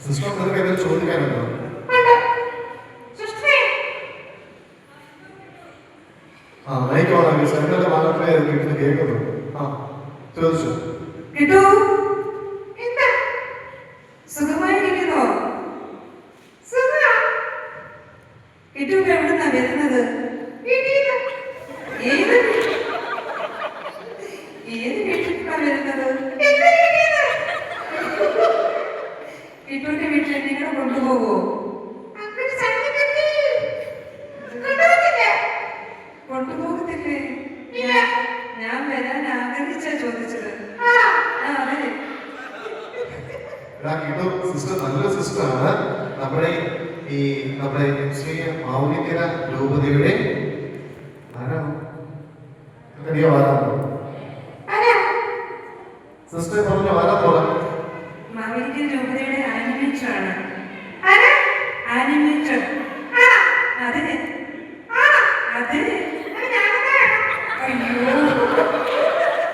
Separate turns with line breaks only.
Sister നിനക്ക് എന്തെങ്കിലും ചോദിക്കാനുണ്ടോ? ആ മൈക്ക് ഓണാക്കി സെന്ററിലെ ഭാഗത്തിലെ കിട്ടുന്ന കേൾക്കുന്നു. ആ ചോദിച്ചു.
കിട്ടു സുഖമായിരിക്കുന്നോ? കിട്ടുവിന് എവിടുന്നാ വരുന്നത്? ഏത് വീട്ടിലാണ് വരുന്നത്? കിട്ടുവിന്റെ വീട്ടിൽ എന്നെ കൊണ്ടുപോകോ? കൊണ്ടുപോകത്തില്ലേ? ഞാൻ വരാൻ ആഗ്രഹിച്ചാ ചോദിച്ചത്. അതെ
സിസ്റ്റർ നല്ലൊരു സിസ്റ്ററാണ്. നമ്മുടെ ശ്രീ മാവുലിക്കര രൂപതയുടെ സിസ്റ്റർ പറഞ്ഞ ആരാ?
മാവേലിക്കര രൂപതയുടെ ആനിമേറ്റർ ആണ്. ആനിമേറ്റർ. അതെ അതെ